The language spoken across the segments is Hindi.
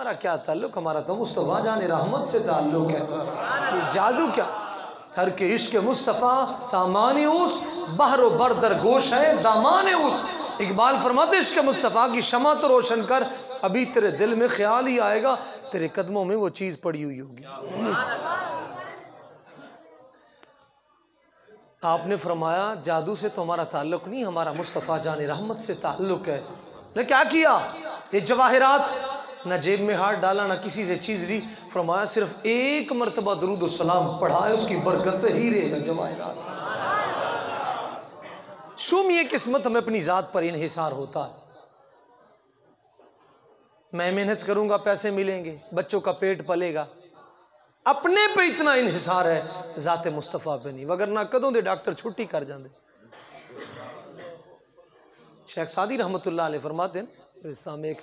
हमारा क्या ताल्लुक, हमारा तो मुस्तफ़ा जान रहमत से ताल्लुक है। ये जादू क्या, हर के इश्क मुस्तफ़ा सामानी उस बहरो बरदर गोश है दामाने उस। इकबाल फरमाते इश्क मुस्तफ़ा की शमा तो रोशन कर, अभी तेरे दिल में ख्याल ही आएगा तेरे कदमों में वो चीज़ पड़ी हुई होगी। आपने फरमाया जादू से तो हमारा ताल्लुक नहीं, हमारा मुस्तफ़ा जान रहमत से ताल्लुक है। ने क्या किया, ये जवाहिरात, न जेब में हाथ डाला न किसी से चीज़ ली, फरमाया सिर्फ एक मरतबा दुरूद और सलाम पढ़ा है, उसकी बरकत से हीरे है जवाहिरात। शुम ये किस्मत हमें अपनी ज़ात पर इन्हिसार होता है। मैं मेहनत करूंगा पैसे मिलेंगे, बच्चों का पेट पलेगा, अपने पे इतना इन्हिसार है, ज़ाते मुस्तफ़ा पे नहीं। वगरना कदों दे डॉक्टर छुट्टी कर जाते। शेख सादी रहमतुल्लाह अलैह फरमाते हैं, इस्लाम में एक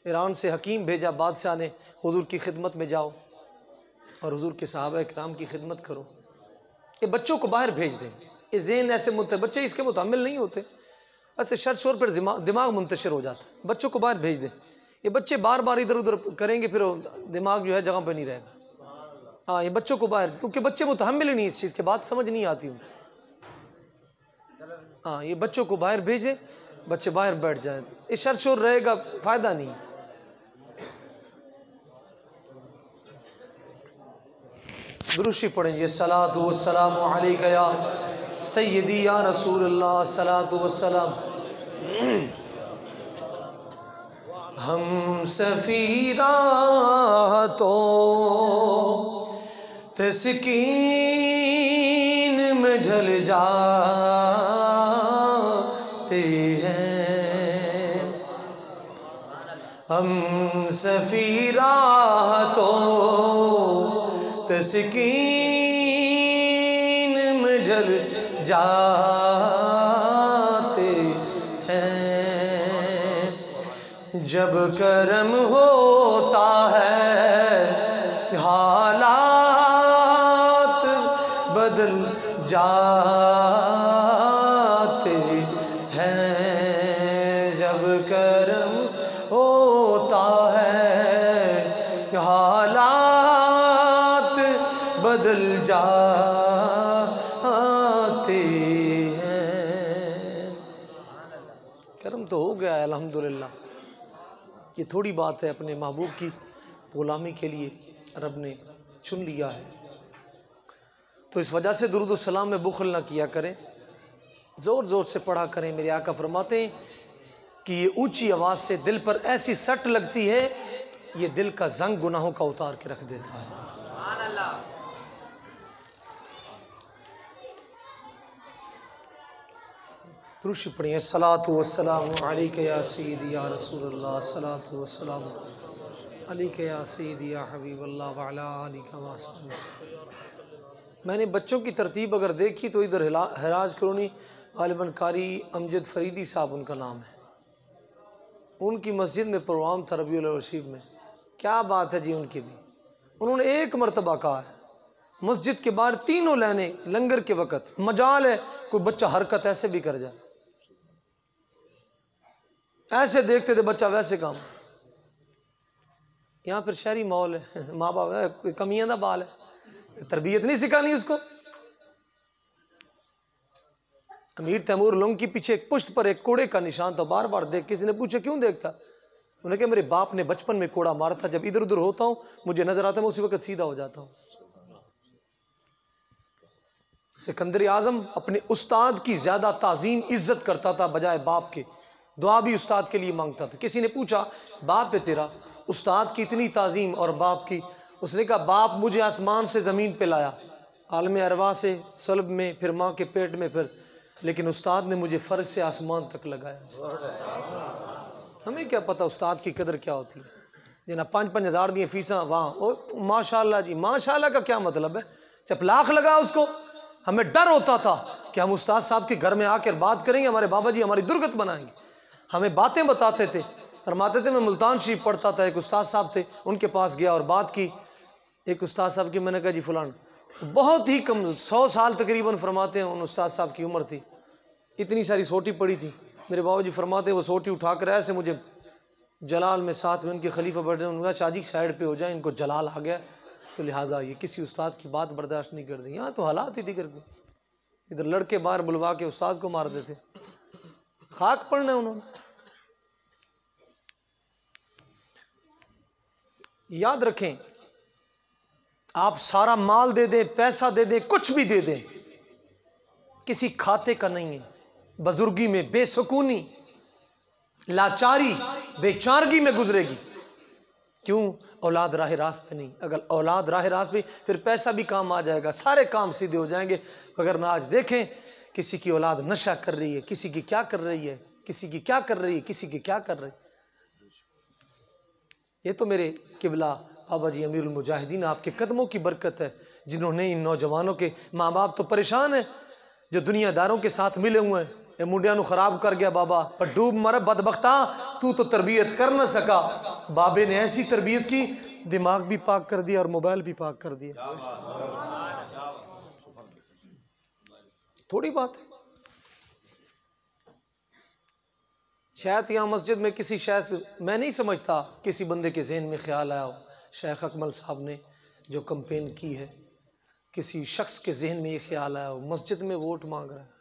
ईरान से हकीम भेजा बादशाह ने, हुजूर की खिदमत में जाओ और हुजूर के सहाबा इकराम की खिदमत करो, ये बच्चों को बाहर भेज दें। ये ज़हन ऐसे बच्चे इसके मुतामिल नहीं होते, ऐसे शर शोर पर दिमाग मुंतशिर हो जाता है। बच्चों को बाहर भेज दें, ये बच्चे बार बार इधर उधर करेंगे, फिर दिमाग जो है जगह पर नहीं रहेगा। हाँ, ये बच्चों को बाहर, क्योंकि बच्चे मुतहम्मिल ही नहीं इस चीज़ के, बात समझ नहीं आती हूँ। हाँ, ये बच्चों को बाहर भेजे, बच्चे बाहर बैठ जाए, ये शर शोर रहेगा, फ़ायदा नहीं। दुरूशी पढ़ेंगे, सलातु वस्सलामु अलैका या सय्यदी या रसूलल्लाह, सलातु वस्सलाम। हम सफीरा तो तस्कीन में ढल जाते हैं, हम सफीरा तो तस्कीन में ढल जाते हैं, जब करम होता है हालात बदल जाते हैं, जब करम होता है हालात बदल जाते हैं। करम तो हो गया है अल्हम्दुलिल्लाह। ये थोड़ी बात है, अपने महबूब की गुलामी के लिए रब ने चुन लिया है, तो इस वजह से दुरूद सलाम में बुखल ना किया करें, ज़ोर ज़ोर से पढ़ा करें। मेरे आका फरमाते हैं कि ये ऊंची आवाज़ से दिल पर ऐसी सट लगती है, ये दिल का जंग गुनाहों का उतार के रख देता है। दुरूद पढ़िए, सलातु वस्सलामु अलैका या सय्यदी या रसूलल्लाह, सलातु वस्सलामु अलैका या सय्यदी या हबीबल्लाह व अला आलिका व अस्हाबिही। मैंने बच्चों की तरतीब अगर देखी तो इधर हराज कॉलोनी गालिबन कारी अमजद फरीदी साहब उनका नाम है, उनकी मस्जिद में प्रोग्राम था रबीउल रशीद में। क्या बात है जी, उनकी भी उन्होंने एक मरतबा कहा है, मस्जिद के बाहर तीनों लाइनें लंगर के वक़्त, मजाल है कोई बच्चा हरकत ऐसे भी कर जाए, ऐसे देखते थे बच्चा वैसे काम। यहाँ फिर शहरी माहौल है, माँ बाप है, कोई कमियां दा बाल है, तरबियत नहीं सिखानी उसको। अमीर तैमूर लोगों के पीछे एक पुश्त पर एक कोड़े का निशान था, बार बार देख, किसी ने पूछा क्यों देखता, उन्होंने कहा मेरे बाप ने बचपन में कोड़ा मारा था, जब इधर उधर होता हूँ मुझे नजर आता है, मैं उसी वक्त सीधा हो जाता हूँ। सिकंदर आजम अपने उस्ताद की ज्यादा ताजीम इज्जत करता था बजाय बाप के, दुआ भी उस्ताद के लिए मांगता था। किसी ने पूछा बाप है तेरा, उस्ताद की इतनी ताजीम और बाप की, उसने कहा बाप मुझे आसमान से ज़मीन पे लाया, आलम अरवा से सल्ब में, फिर माँ के पेट में, फिर लेकिन उस्ताद ने मुझे फर्श से आसमान तक लगाया। हमें क्या पता उस्ताद की कदर क्या होती है, जिन्हें 5-5 हज़ार दिए फीसा, वहाँ माशाल्लाह जी, माशाल्लाह का क्या मतलब है, जब लाख लगा उसको। हमें डर होता था कि हम उस्ताद साहब के घर में आकर बात करेंगे, हमारे बाबा जी हमारी दुर्गत बनाएंगे, हमें बातें बताते थे, फरमाते थे। मैं मुल्तान शरीफ पढ़ता था, एक उस्ताद साहब थे, उनके पास गया और बात की। एक उस्ताद साहब की, मैंने कहा जी फलान, बहुत ही कम 100 साल तकरीबन फरमाते हैं उन उस्ताद साहब की उम्र थी, इतनी सारी सोटी पड़ी थी। मेरे बाबा जी फरमाते हैं वो सोटी उठाकर ऐसे मुझे जलाल में साथ में उनके खलीफा बैठ रहे, उनका शादी साइड पे हो जाए, इनको जलाल आ गया, तो लिहाजा ये किसी उस्ताद की बात बर्दाश्त नहीं करते। यहाँ तो हालात ही दिक्र के, इधर लड़के बाहर बुलवा के उस्ताद को मार देते, खाक पढ़ना उन्होंने। याद रखें, आप सारा माल दे दें, पैसा दे दें, कुछ भी दे दें, किसी खाते का नहीं है। बुजुर्गी में बेसुकूनी, लाचारी, बेचारगी में गुजरेगी। क्यों? औलाद राह रास्त पे नहीं। अगर औलाद राह रास्त पे, फिर पैसा भी काम आ जाएगा, सारे काम सीधे हो जाएंगे। अगर ना आज देखें किसी की औलाद नशा कर रही है, किसी की क्या कर रही है, किसी की क्या कर रही है, किसी की क्या कर रही है। ये तो मेरे किबला बाबा जी अमीरुल मुजाहिदीन आपके कदमों की बरकत है, जिन्होंने इन नौजवानों के माँ बाप तो परेशान है, जो दुनियादारों के साथ मिले हुए हैं। ये मुंडिया नु खराब कर गया बाबा, पर डूब मर बदबख्ता, तू तो तरबियत कर न सका। बाबे ने ऐसी तरबियत की, दिमाग भी पाक कर दिया और मोबाइल भी पाक कर दिया। थोड़ी बात है। शायद यहाँ मस्जिद में किसी शायद, मैं नहीं समझता किसी बंदे के जहन में ख्याल आया हो, शेख अकमल साहब ने जो कैंपेन की है, किसी शख्स के जहन में ये ख्याल आया हो मस्जिद में वोट मांग रहा है।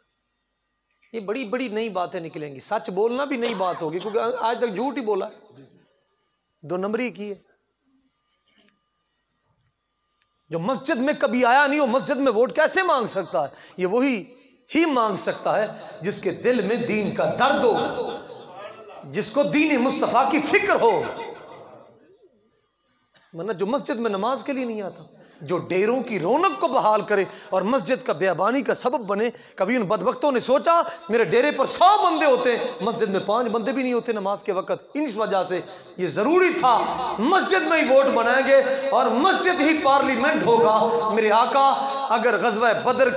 ये बड़ी बड़ी नई बातें निकलेंगी। सच बोलना भी नई बात होगी, क्योंकि आज तक झूठ ही बोला है, 2 नंबरी की है। जो मस्जिद में कभी आया नहीं हो, मस्जिद में वोट कैसे मांग सकता है? ये वही ही मांग सकता है जिसके दिल में दीन का दर्द हो, जिसको दीन मुस्तफा की फिक्र हो। वरना जो मस्जिद में नमाज के लिए नहीं आता, जो डेरों की रौनक को बहाल करे और मस्जिद का बेअबानी का सबब बने। कभी उन बदबख्तों ने सोचा मेरे डेरे पर 100 बंदे होते, मस्जिद में 5 बंदे भी नहीं होते नमाज के वक्त। इस वजह से ये जरूरी था मस्जिद में ही वोट बनाएंगे और मस्जिद ही पार्लियामेंट होगा। मेरे आका अगर गज़वा बदर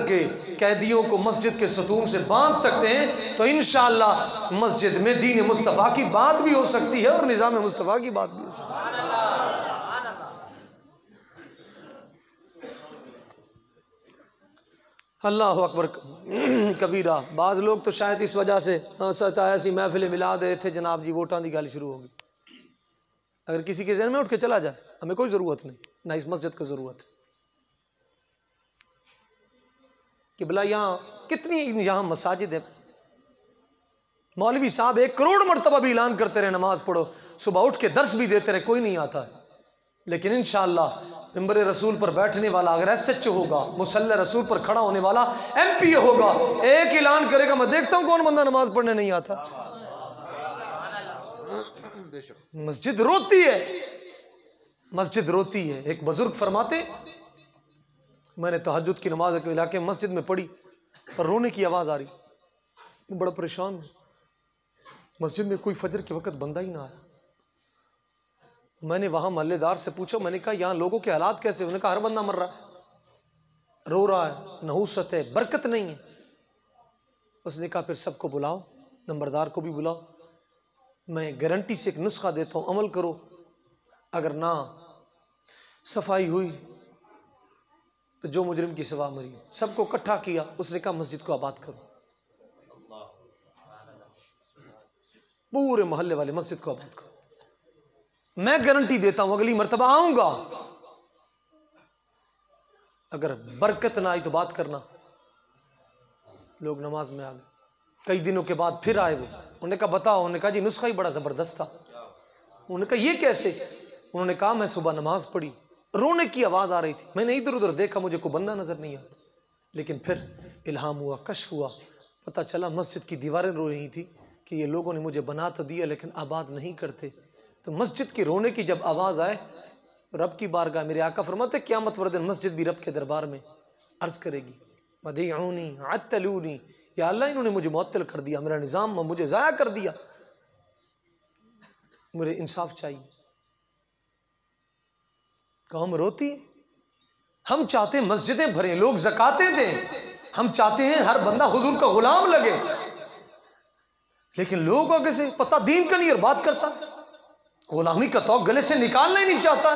के कैदियों को मस्जिद के सतून से बांध सकते हैं, तो इंशाअल्लाह मस्जिद में दीन मुस्तफ़ा की बात भी हो सकती है और निज़ाम मुस्तफ़ा की बात भी हो सकती है। अल्लाह अकबर कबीरा। बाज़ लोग तो शायद इस वजह से ऐसी महफिलें मिला दे थे, जनाब जी वोटां की गल शुरू होगी। अगर किसी के जहन में उठ के चला जाए, हमें कोई ज़रूरत नहीं, ना इस मस्जिद की ज़रूरत है। कि भला यहाँ कितनी यहाँ मसाजिद है, मौलवी साहब 1 करोड़ मरतबा भी ऐलान करते रहे नमाज पढ़ो, सुबह उठ के दर्स भी देते रहे, कोई नहीं आता है। लेकिन इंशाअल्लाह मिंबर रसूल पर बैठने वाला अगर SHO होगा, मुसल्ले रसूल पर खड़ा होने वाला MPA होगा, एक ऐलान करेगा, मैं देखता हूं कौन बंदा नमाज पढ़ने नहीं आता। मस्जिद रोती है, मस्जिद रोती है। एक बुजुर्ग फरमाते, मैंने तहज्जुद की नमाज के इलाके मस्जिद में पढ़ी और रोने की आवाज़ आ रही, मैं बड़ा परेशान हूँ। मस्जिद में कोई फजर के वक्त बंदा ही ना आया। मैंने वहाँ महल्लेदार से पूछा, मैंने कहा यहाँ लोगों के हालात कैसे? उन्होंने कहा हर बंदा मर रहा है, रो रहा है, नहूसत है, बरकत नहीं है। उसने कहा फिर सबको बुलाओ, नंबरदार को भी बुलाओ, मैं गारंटी से एक नुस्खा देता हूँ, अमल करो। अगर ना सफाई हुई तो जो मुजरिम की सवा मरी। सबको इकट्ठा किया, उसने कहा मस्जिद को आबाद करो, पूरे मोहल्ले वाले मस्जिद को आबाद करो। मैं गारंटी देता हूं अगली मर्तबा आऊंगा, अगर बरकत ना आई तो बात करना। लोग नमाज में आ गए, कई दिनों के बाद फिर आए वो। उन्होंने कहा बताओ, उन्होंने कहा जी नुस्खा ही बड़ा जबरदस्त था। उन्होंने कहा ये कैसे? उन्होंने कहा मैं सुबह नमाज पढ़ी, रोने की आवाज आ रही थी, मैंने इधर उधर देखा, मुझे कोई बंदा नजर नहीं आता, लेकिन फिर इल्हाम हुआ, कश्फ हुआ, पता चला मस्जिद की दीवारें रो रही थी कि ये लोगों ने मुझे बना तो दिया लेकिन आबाद नहीं करते। तो मस्जिद की रोने की जब आवाज़ आए, रब की बारगाह, मेरे आका फरमाते क़यामत वाले दिन मस्जिद भी रब के दरबार में अर्ज़ करेगी, मदीऊनी अत्तलूनी, या अल्लाह इन्होंने मुझे मुअत्तल कर दिया, मेरा निज़ाम मुझे ज़ाया कर दिया, मुझे इंसाफ चाहिए। कौम रोती है। हम चाहते हैं मस्जिदें भरें, लोग ज़कातें दें, हम चाहते हैं हर बंदा हुजूर का गुलाम लगे, लेकिन लोग आगे से पता दीन का नहीं और बात करता, गुलामी का तो गले से निकालना ही नहीं चाहता।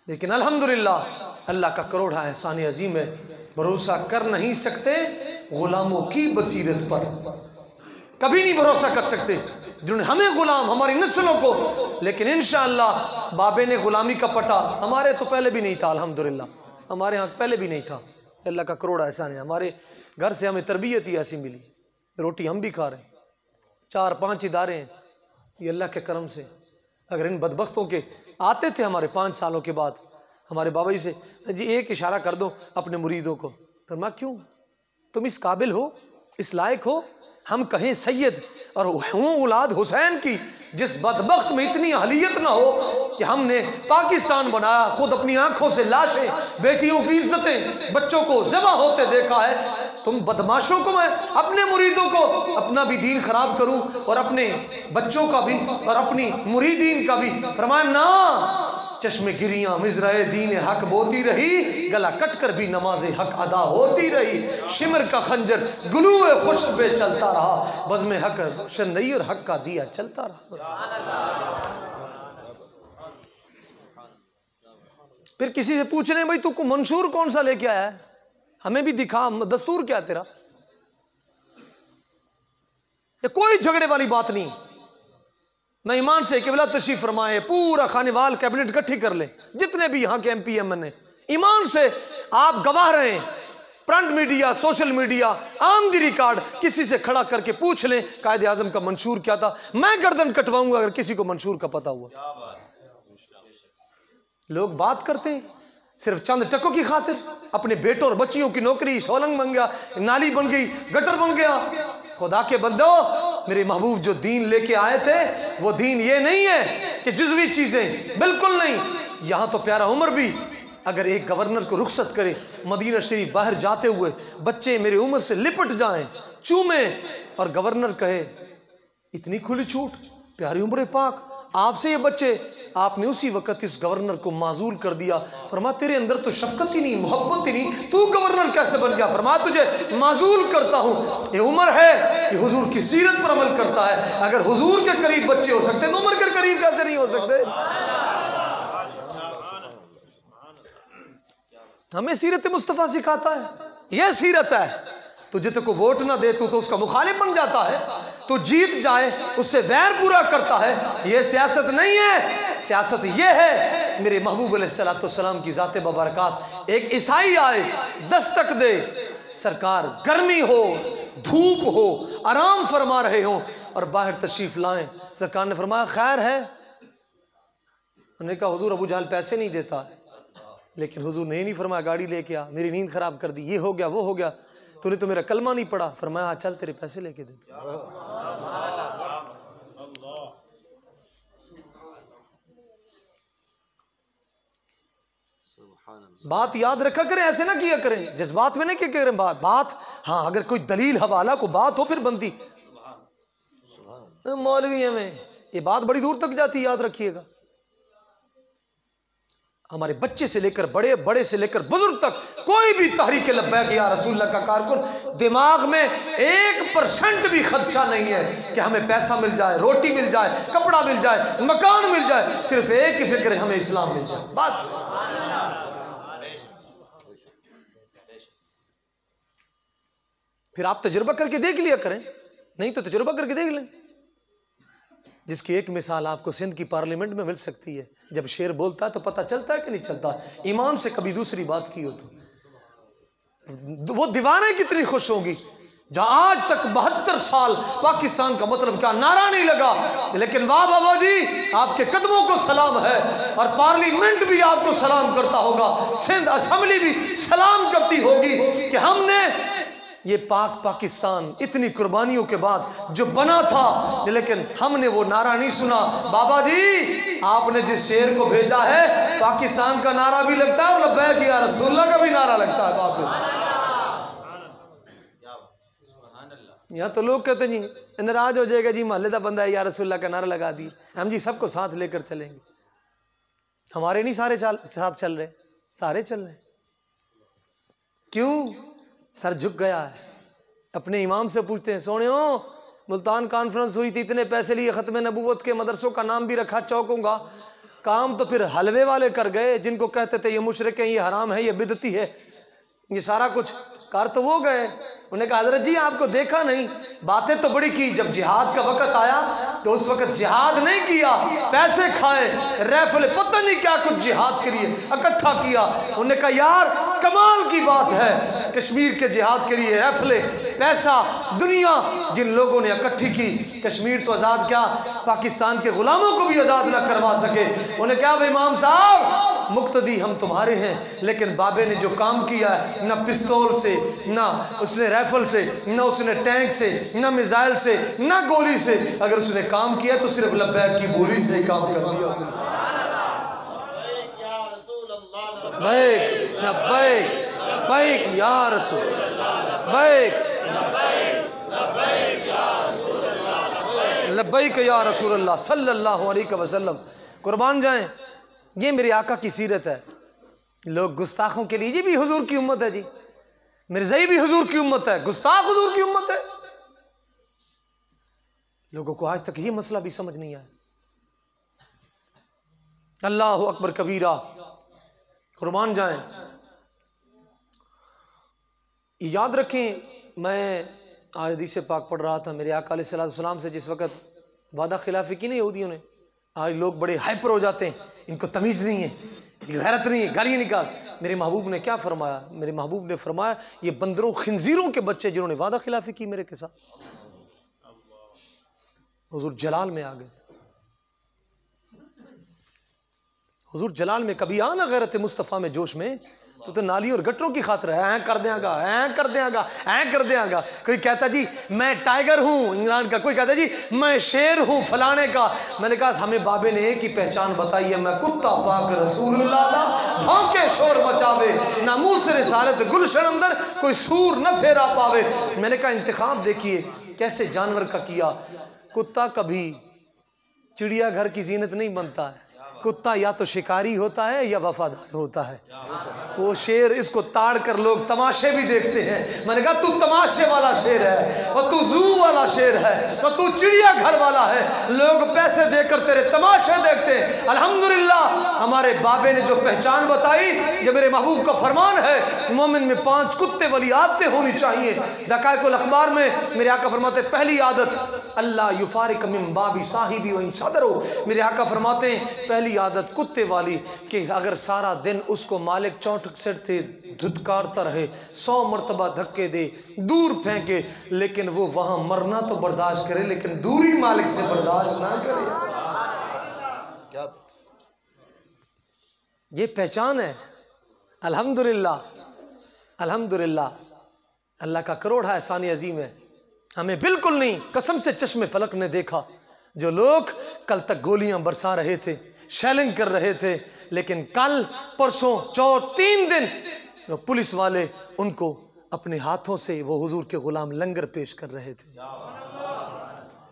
लेकिन अल्हम्दुलिल्लाह अल्लाह का करोड़ा एहसान अजीम है, भरोसा कर नहीं सकते गुलामों की बसीरत पर। कभी नहीं भरोसा कर सकते, जिन्होंने हमें गुलाम, हमारी नस्लों को। लेकिन इंशाअल्लाह बाबे ने गुलामी का पटा, हमारे तो पहले भी नहीं था, अल्हम्दुलिल्लाह हमारे यहाँ पहले भी नहीं था। अल्लाह का करोड़ एहसान है, हमारे घर से हमें तरबियत ही ऐसी मिली, रोटी हम भी खा रहे हैं, 4-5 इदारे हैं, ये अल्लाह के करम से। अगर इन बदबख्तों के आते थे हमारे 5 सालों के बाद हमारे बाबा जी से, जी एक इशारा कर दो अपने मुरीदों को, तो मैं क्यों, तुम इस काबिल हो, इस लायक हो, हम कहें सैयद और हूँ औलाद हुसैन की, जिस बदबख्त में इतनी अहलियत ना हो कि हमने पाकिस्तान बनाया, खुद अपनी आंखों से लाशें, बेटियों की इज्जतें, बच्चों को ज़बह होते देखा है। तुम बदमाशों को, मैं अपने मुरीदों को अपना भी दीन खराब करूं और अपने बच्चों का भी और अपनी मुरीदीन का भी? फरमाया ना, चश्मे गिरियां मिज़राए दीन हक बोती रही, गला कट कर भी नमाज हक अदा होती रही, शिमर का खंजर गुलूए खुश पे चलता रहा, बज़्म हक रोशन नहीं और हक का दिया चलता रहा। फिर किसी से पूछने, भाई तू को मंशूर कौन सा लेके आया है, हमें भी दिखा, दस्तूर क्या तेरा? ये कोई झगड़े वाली बात नहीं। मैं ईमान से केवला तशरीफ फरमाए, पूरा खानेवाल कैबिनेट इकट्ठी कर ले, जितने भी यहाँ के MP MN, ईमान से आप गवाह रहे, print media, social media, on the record, किसी से खड़ा करके पूछ लें कायदे आजम का मंशूर क्या था, मैं गर्दन कटवाऊंगा अगर किसी को मंशूर का पता हुआ। लोग बात करते हैं सिर्फ चंद टकों की खातिर, अपने बेटों और बच्चियों की नौकरी, सोलंग बन गया, नाली बन गई, गटर बन गया। खुदा के बंदो, मेरे महबूब जो दीन लेके आए थे वो दीन ये नहीं है कि जुज़वी चीजें, बिल्कुल नहीं। यहां तो प्यारा उमर भी अगर एक गवर्नर को रुखसत करे मदीना शरीफ बाहर जाते हुए, बच्चे मेरे उम्र से लिपट जाएं, चूमे, और गवर्नर कहे इतनी खुली छूट, प्यारी उम्र पाक, आपसे ये बच्चे, आपने उसी वक्त इस गवर्नर को माजूल कर दिया। फरमा तेरे अंदर तो शफकत ही नहीं, मोहब्बत ही नहीं, तू गवर्नर कैसे बन गया? फरमा तुझे माजूल करता हूँ, ये उम्र है, ये हुजूर की सीरत पर अमल करता है। अगर हुजूर के करीब बच्चे हो सकते तो उम्र के करीब कैसे नहीं हो सकते? हमें सीरत मुस्तफ़ा सिखाता है, यह सीरत है। तुझे तो कोई वोट ना दे, तू तो उसका मुखालिफ बन जाता है, तो जीत जाए उससे वैर पूरा करता है। यह सियासत नहीं है, सियासत यह है मेरे महबूब अलैहिस्सलाम की ज़ात बबरकात। एक ईसाई आए, दस्तक दे, सरकार गर्मी हो, धूप हो, आराम फरमा रहे हो और बाहर तशरीफ लाएं, सरकार ने फरमाया खैर है। उन्होंने कहा हुजूर अबू जहल पैसे नहीं देता, लेकिन हुजूर ने नहीं फरमाया गाड़ी लेके आ, मेरी नींद खराब कर दी, ये हो गया वो हो गया, तूने तो मेरा कलमा नहीं पढ़ा। फरमाया चल तेरे पैसे लेके दे। बात याद रखा करें, ऐसे ना किया करें, जज्बात में नहीं किया करें बात। हाँ, अगर कोई दलील हवाला को बात हो फिर बनती। मौलवी में ये बात बड़ी दूर तक जाती, याद रखिएगा। हमारे बच्चे से लेकर बड़े, बड़े से लेकर बुजुर्ग तक, कोई भी तहरीक लब्बैक या रसूलुल्लाह का कारकुन दिमाग में 1% भी खदशा नहीं है कि हमें पैसा मिल जाए, रोटी मिल जाए, कपड़ा मिल जाए, मकान मिल जाए। सिर्फ एक ही फिक्र है, हमें इस्लाम मिल जाए, बस। फिर आप तजुर्बा करके देख लिया करें, नहीं तो तजुर्बा करके देख लें। जिसकी एक मिसाल आपको सिंध की पार्लियामेंट में मिल सकती है, जब शेर बोलता है तो पता चलता है कि नहीं चलता। ईमान से कभी दूसरी बात की हो तो वो दीवारें कितनी खुश होंगी, जहां आज तक 72 साल पाकिस्तान का मतलब क्या नारा नहीं लगा, लेकिन वाह बाबा जी आपके कदमों को सलाम है, और पार्लियामेंट भी आपको सलाम करता होगा, सिंध असेंबली भी सलाम करती होगी कि हमने ये पाकिस्तान इतनी कुर्बानियों के बाद जो बना था, लेकिन हमने वो नारा नहीं सुना। बाबा जी आपने जिस शेर को भेजा है, पाकिस्तान का नारा भी लगता है और लब्बैक या रसूलुल्लाह का भी नारा लगता है। बाप यहाँ तो लोग कहते जी नाराज हो जाएगा जी, महल्ले का बंदा है या रसूलुल्लाह का नारा लगा दी, हम जी सबको साथ लेकर चलेंगे। हमारे नहीं सारे साथ चल रहे, सारे चल रहे। क्यों? सर झुक गया है। अपने इमाम से पूछते हैं, सोनियो मुल्तान कॉन्फ्रेंस हुई थी, इतने पैसे लिए, खत्म नबूवत के मदरसों का नाम भी रखा, चौकूंगा, काम तो फिर हलवे वाले कर गए, जिनको कहते थे ये मुशरिक है, ये हराम है, ये बिदती है, ये सारा कुछ कर तो वो गए। उन्हें कहा हजरत जी आपको देखा नहीं, बातें तो बड़ी की, जब जिहाद का वक्त आया तो उस वक्त जिहाद नहीं किया, पैसे खाए, रैफले पता नहीं क्या कुछ जिहाद के लिए इकट्ठा किया। उन्होंने कहा यार कमाल की बात है, कश्मीर के जिहाद के लिए रैफले, पैसा, दुनिया जिन लोगों ने इकट्ठी की, कश्मीर तो आज़ाद क्या पाकिस्तान के गुलामों को भी आज़ाद न करवा सके। उन्हें कहा भाई इमाम साहब मुक्तदी हम तुम्हारे हैं, लेकिन बाबे ने जो काम किया है, ना पिस्तौल से, ना उसने राइफल से, ना उसने टैंक से, ना मिसाइल से, ना गोली से, अगर उसने काम किया तो सिर्फ लब्बैक की बोली से ही काम कर दिया उसने। बैक लब्बैक बैक या रसूल बैक लब्बैक या रसूल अल्लाह सल्लल्लाहु अलैहि वसल्लम। कुर्बान जाएं, ये मेरे आका की सीरत है। लोग गुस्ताखों के लिए, ये भी हुजूर की उम्मत है जी, मिर्ज़ाई भी हुजूर की उम्मत है, गुस्ताख हुजूर की उम्मत है। लोगों को आज तक ये मसला भी समझ नहीं आया। अल्लाह अकबर कबीरा। कुर्बान जाएं, याद रखें, मैं आज हदीस पाक पढ़ रहा था, मेरे आका अलैहिस्सलाम से जिस वक्त वादा खिलाफी की नहीं यहूदियों ने, आज लोग बड़े हाइपर हो जाते हैं, इनको तमीज़ नहीं है, गैरत नहीं है, गालियाँ निकाल। मेरे महबूब ने क्या फरमाया? मेरे महबूब ने फरमाया ये बंदरों खिंजीरों के बच्चे जिन्होंने वादा खिलाफी की मेरे के साथ, हुजूर जलाल में आ गए। हुजूर जलाल में कभी आना गैरत मुस्तफ़ा में जोश में तो नाली और गटरों की खातिर ऐ कर देगा, ऐ कर देगा, ऐ कर देगा। कोई कहता जी मैं टाइगर हूँ इमरान का, कोई कहता जी मैं शेर हूँ फलाने का। मैंने कहा हमें बाबे ने एक ही पहचान बताई है, मैं कुत्ता पाक रसूलुल्लाह, भौंके शोर मचावे, ना मुँह से रिसालत गुलशन अंदर कोई सूर न फेरा पावे। मैंने कहा इंतखाब देखिए कैसे जानवर का किया। कुत्ता कभी चिड़ियाघर की जीनत नहीं बनता है, कुत्ता या तो शिकारी होता है या वफादार होता है। वो शेर, इसको ताड़ कर लोग तमाशे भी देखते हैं। मैंने कहा तू तमाशे वाला शेर है और तू जू वाला शेर है और तू चिड़ियाघर वाला है, लोग पैसे देकर तेरे तमाशे देखते हैं। अल्हम्दुलिल्लाह हमारे बाबे ने जो पहचान बताई, ये मेरे महबूब का फरमान है, मोमिन में 5 कुत्ते वाली आदतें होनी चाहिए। दकाइकुल अखबार में मेरे आका फरमाते पहली आदत अल्लाह युफारिक मिन बाबी साहिबी व इन सदरो। मेरे आका फरमाते हैं पहली आदत कुत्ते वाली कि अगर सारा दिन उसको मालिक चौंठ से धुतकारता रहे, 100 मरतबा धक्के दे, दूर फेंके, लेकिन वो वहां मरना तो बर्दाश्त करे लेकिन दूरी मालिक से बर्दाश्त ना करे। क्या ये पहचान है? अल्हम्दुलिल्लाह, अल्हम्दुलिल्लाह, अल्लाह का करोड़ है, एहसान अजीम है। हमें बिल्कुल नहीं, कसम से चश्मे फलक ने देखा, जो लोग कल तक गोलियां बरसा रहे थे, शेलिंग कर रहे थे, लेकिन कल परसों 3 दिन तो पुलिस वाले उनको अपने हाथों से वो हुजूर के गुलाम लंगर पेश कर रहे थे।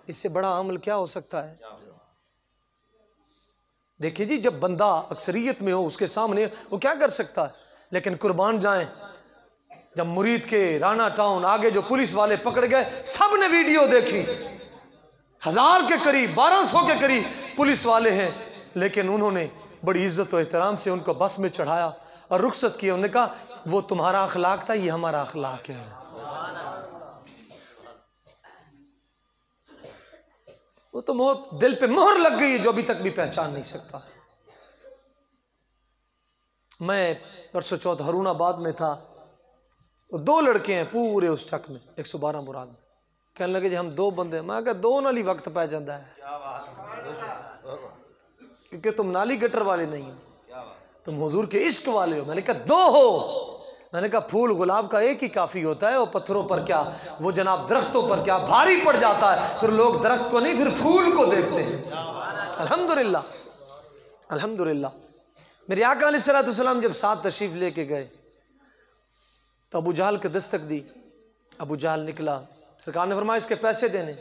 इससे बड़ा अमल क्या हो सकता है? देखिए जी, जब बंदा अक्सरियत में हो उसके सामने वो क्या कर सकता है। लेकिन कुर्बान जाएं, जब मुरीद के राणा टाउन आगे जो पुलिस वाले पकड़ गए, सब ने वीडियो देखी, 1000 के करीब 1200 के करीब पुलिस वाले हैं, लेकिन उन्होंने बड़ी इज्जत और एहतराम से उनको बस में चढ़ाया और रुखसत किया। उन्होंने कहा वो तुम्हारा अखलाक था, ये हमारा अखलाक है। वो तो दिल पे मोहर लग गई है जो अभी तक भी पहचान नहीं सकता। मैं परसों चौथ हरूणाबाद में था, 2 लड़के हैं पूरे उस चक में 112 मुराद में, कहने लगे जी हम 2 बंदे। मैं कहा 2 नाली वक्त पै जाता है, क्योंकि तुम नाली गटर वाले नहीं हो, तुम हुजूर के इश्क वाले हो। मैंने कहा 2 हो। मैंने कहा फूल गुलाब का एक ही काफी होता है, वो पत्थरों पर क्या, वो जनाब दरख्तों पर क्या भारी पड़ जाता है, फिर लोग दरख्त को नहीं फिर फूल को देखते हैं। अल्हम्दुलिल्लाह, अल्हम्दुलिल्लाह। मेरे आका अलैहिस्सलाम जब साथ तशरीफ लेके गए तो अबू जहल के दस्तक दी। अबू जहल निकला, सरकार ने फरमाया इसके पैसे देने।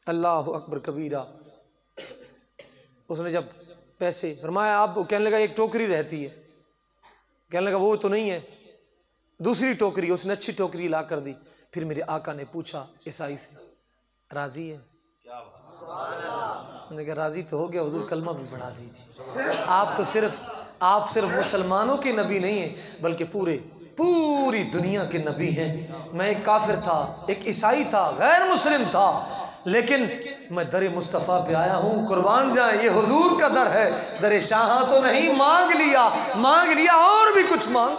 अल्लाह अकबर कबीरा। उसने जब पैसे फरमाया, आप, कहने लगा एक टोकरी रहती है, कहने लगा वो तो नहीं है, दूसरी टोकरी। उसने अच्छी टोकरी ला कर दी। फिर मेरे आका ने पूछा ईसाई से, राजी है? मैंने कहा राजी तो हो गया हुजूर, कलमा भी बढ़ा दीजिए। आप तो सिर्फ आप सिर्फ मुसलमानों के नबी नहीं हैं बल्कि पूरी दुनिया के नबी हैं। मैं एक काफिर था, एक ईसाई था, गैर मुस्लिम था, लेकिन मैं दर मुस्तफ़ा पे आया हूँ। कुर्बान जाए, ये हुजूर का दर है, दर शाह तो नहीं। मांग लिया और भी कुछ मांग।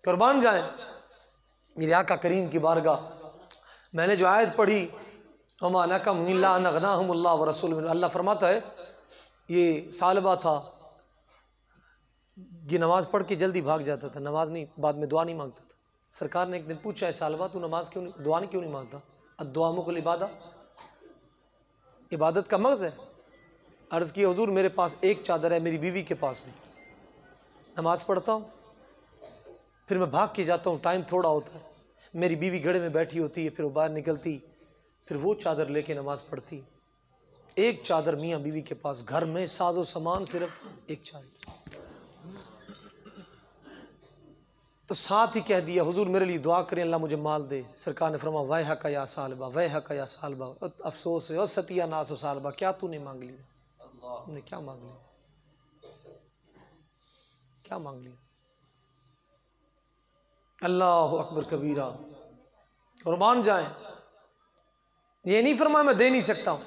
कुर्बान जाए मेरे आका करीम की बारगाह। मैंने जो आयत पढ़ी, अल्लाह फरमाता है, ये सालबा था, ये नमाज पढ़ के जल्दी भाग जाता था, नमाज नहीं, बाद में दुआ नहीं मांगता था। सरकार ने एक दिन पूछा है, सालबा तू नमाज क्यों नहीं, दुआ क्यों नहीं मांगता? अद्दुआ मुकुल इबादा, इबादत का मग़ज़ है। अर्ज़ किया हुजूर मेरे पास एक चादर है, मेरी बीवी के पास भी। नमाज पढ़ता हूँ, फिर मैं भाग के जाता हूँ, टाइम थोड़ा होता है, मेरी बीवी घड़े में बैठी होती है, फिर वो बाहर निकलती, फिर वो चादर लेके नमाज पढ़ती। एक चादर मियाँ बीवी के पास, घर में साजो सामान सिर्फ एक चादर। तो साथ ही कह दिया हुजूर मेरे लिए दुआ करें, अल्लाह मुझे माल दे। सरकार ने फरमाया वह हक या सालबा, वह हक या सालबा, अफसोस है और सतिया नास सालबा, क्या तूने मांग लिया? तुमने क्या मांग लिया? क्या मांग लिया? अल्लाह अकबर कबीरा। कुर्बान जाए, ये नहीं फरमाया मैं दे नहीं सकता हूं,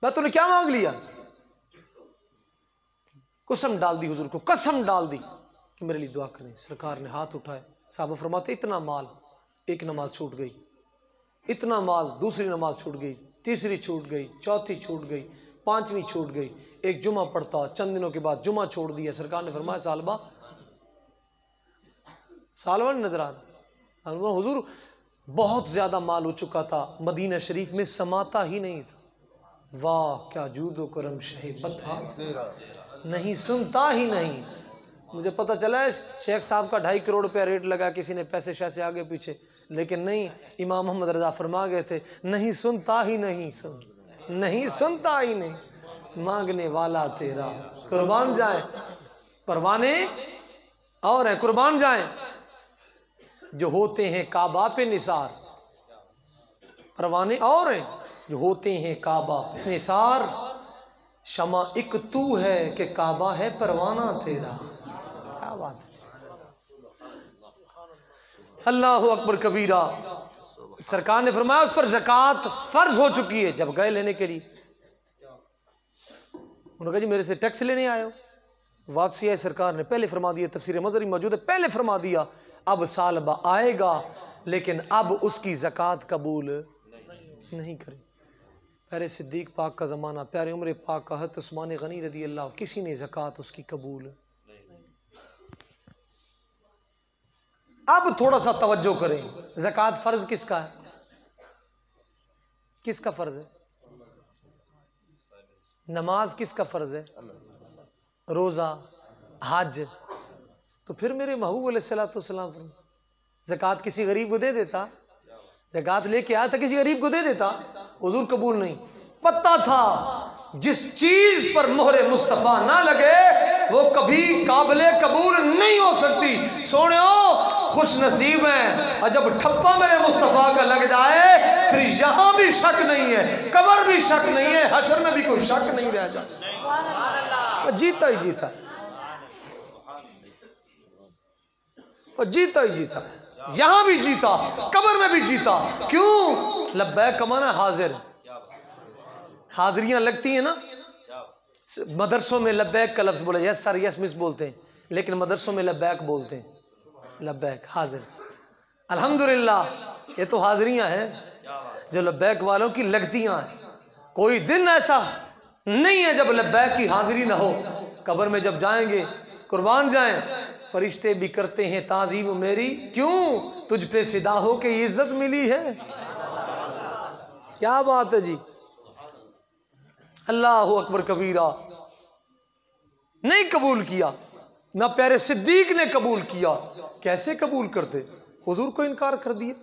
मैं तूने क्या मांग लिया? कसम डाल दी हुजूर को, कसम डाल दी कि मेरे लिए दुआ करें। सरकार ने हाथ उठाए, साहब फरमाते इतना माल, एक नमाज छूट गई, इतना माल, दूसरी नमाज छूट गई, तीसरी छूट गई, चौथी छूट गई, पांचवी छूट गई, एक जुमा पढ़ता, चंद दिनों के बाद जुमा छोड़ दिया। सरकार ने फरमाया सालबा नजर आ रहा। हुजूर बहुत ज्यादा माल हो चुका था, मदीना शरीफ में समाता ही नहीं था। वाह क्या जूदो करम शहीबत था, नहीं सुनता ही नहीं। मुझे पता चला है शेख साहब का 2.5 करोड़ रुपया रेट लगा, किसी ने पैसे शैसे आगे पीछे, लेकिन नहीं, इमाम मोहम्मद रजा फरमा गए थे, नहीं सुनता ही नहीं, नहीं सुनता ही नहीं, मांगने वाला तेरा। कुर्बान जाए, परवाने और है, कुर्बान जाए जो होते हैं काबा पे निसार, परवाने और हैं जो होते हैं काबा पे निसार। शमा एक तू है कि काबा है परवाना तेरा। क्या बात है, अल्लाह अकबर कबीरा। सरकार ने फरमाया उस पर ज़कात फर्ज हो चुकी है। जब गए लेने के लिए, उन्होंने कहा जी मेरे से टैक्स लेने आए हो। वापसी आई, सरकार ने पहले फरमा दिया, तफसीर मज़री मौजूद है, पहले फरमा दिया अब सालबा आएगा, लेकिन अब उसकी ज़कात कबूल नहीं करे। प्यारे सिद्दीक पाक का ज़माना, प्यारे उम्र पाक का हज़रत उस्मान गनी रज़ी अल्लाह, किसी ने ज़कात उसकी कबूल। अब थोड़ा सा तवज्जो करें, ज़कात फ़र्ज किसका है? किसका फ़र्ज है? नमाज किसका फ़र्ज है? रोज़ा, हज। तो फिर मेरे महबूब अलैहिस्सलाम ज़कात किसी गरीब को दे देता, ज़कात लेके आया था, किसी गरीब को दे देता, हुजूर कबूल नहीं। पता था जिस चीज पर मोहरे मुस्तफ़ा ना लगे वो कभी काबिले कबूल नहीं हो सकती। सोनियो खुश नसीब है, और जब ठप्पा मेरे मुस्तफ़ा का लग जाए फिर यहां भी शक नहीं है, कब्र भी शक नहीं है, हशर में भी कोई शक नहीं रह जाता। जीता ही जीता, और जीता ही जीता, यहां भी जीता, कब्र में भी जीता। क्यों? लब्बैक का माना हाजिर, हाजिरियां लगती हैं ना। मदरसों में लब्बैक का लफ्ज बोला, यस सर यस मिस बोलते हैं, लेकिन मदरसों में लब्बैक बोलते हैं, लब्बैक हाजिर। अल्हम्दुलिल्लाह, ये तो हाजिरियां हैं जो लब्बैक वालों की लगतियां हैं। कोई दिन ऐसा नहीं है जब लब्बैक की हाजिरी ना हो। कब्र में जब जाएंगे, कुर्बान जाएं, फरिश्ते भी करते हैं ताजीम मेरी, क्यों? तुझ पे फिदा हो के इज्जत मिली है। क्या बात है जी, अल्लाह अकबर कबीरा। नहीं कबूल किया, ना प्यारे सिद्दीक ने कबूल किया। कैसे कबूल करते? हुजूर को इनकार कर दिया।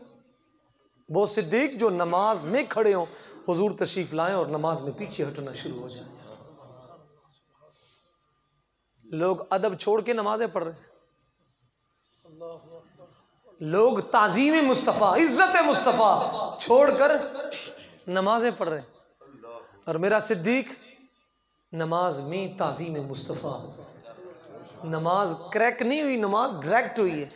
वो सिद्दीक जो नमाज में खड़े हो, हुजूर तशरीफ लाएं और नमाज में पीछे हटना शुरू हो जाए। लोग अदब छोड़ के नमाजें पढ़ रहे हैं, लोग ताजीम मुस्तफ़ा, इज्जत मुस्तफ़ा छोड़कर नमाजें पढ़ रहे हैं। और मेरा सिद्दीक नमाज में ताज़ीम मुस्तफ़ा। नमाज क्रैक नहीं हुई, नमाज डायरेक्ट हुई है।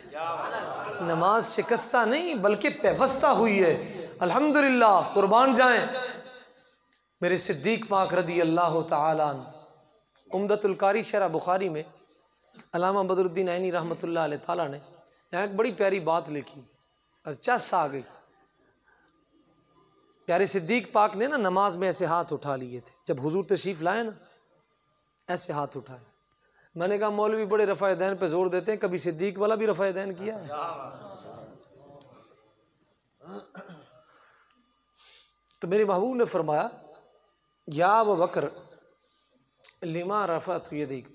नमाज शिकस्ता नहीं बल्कि पेवस्ता हुई है। अल्हम्दुलिल्लाह, कुर्बान जाएं मेरे सिद्दीक पाक रदी अल्लाह तआला अन्हु। उम्दतुल कारी शरह बुखारी में अल्लामा बदरुद्दीन ऐनी रहमतुल्लाह अलैह ताला ने यहाँ एक बड़ी प्यारी बात लिखी और चस आ गई। प्यारे सिद्दीक पाक ने ना नमाज में ऐसे हाथ उठा लिए थे, जब हुजूर तशरीफ लाए ना ऐसे हाथ उठाए। मैंने कहा मौलवी बड़े रफ़ा दैन पे जोर देते हैं, कभी सिद्दीक वाला भी रफ़ा दैन किया है? तो मेरे महबूब ने फरमाया या अबू बकर लिमा रफ़अत यदीक,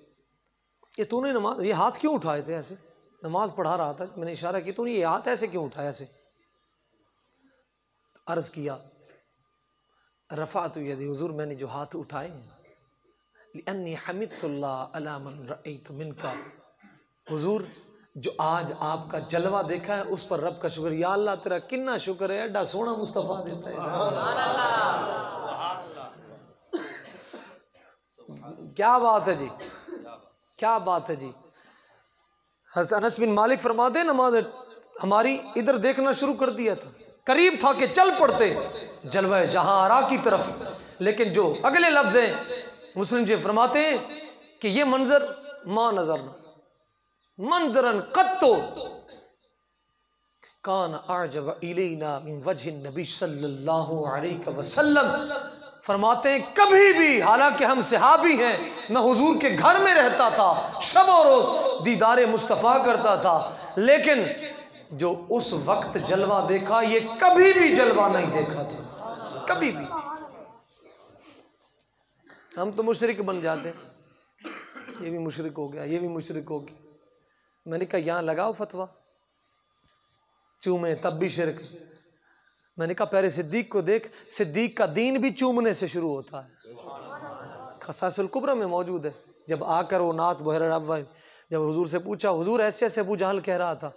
ये तूने नमाज ये हाथ क्यों उठाए थे ऐसे? नमाज पढ़ा रहा था, मैंने इशारा किया, तूने ये हाथ ऐसे क्यों उठाया ऐसे? अर्ज़ किया रफ़अत यदी, हुजूर मैंने जो हाथ उठाए हैं लिअन्नी हमिदतुल्लाह अला मन रअयतु मिनका, हुजूर जो आज आपका जलवा देखा है उस पर रब का शुक्र। या अल्लाह तेरा कितना शुक्र है, एडा सोना मुस्तफ़ा देता है। क्या बात है जी, क्या बात है जी। हज़रत अनस बिन मालिक फरमाते नमाज हमारी इधर देखना शुरू कर दिया था, करीब था कि चल पड़ते जलवा जहां आरा की तरफ। लेकिन जो अगले लफ्ज़ हैं मुस्लिम जी फरमाते हैं कि ये मंजर मां नजरना मंजरन कत्तो कान अअजब इलैना मिन वजहि नबी सल्लल्लाहु अलैहि वसल्लम। फरमाते हैं कभी भी, हालांकि हम सहाबी हैं, मैं हुजूर के घर में रहता था, शब और रोज दीदारे मुस्तफ़ा करता था, लेकिन जो उस वक्त जलवा देखा ये कभी भी जलवा नहीं देखा था, कभी भी। हम तो मुशरिक बन जाते, ये भी मुशरिक हो गया, ये भी मुशरिक हो गया। मैंने कहा यहाँ लगाओ फतवा, चूमे तब भी शिरक। मैंने कहा प्यारे सिद्दीक को देख, सिद्दीक का दीन भी चूमने से शुरू होता है। खसाइसुल कुबरा में मौजूद है। जब आकर वो नात बहर अव्वल जब हुजूर से पूछा, हुजूर ऐसे ऐसे अबू जहल कह रहा था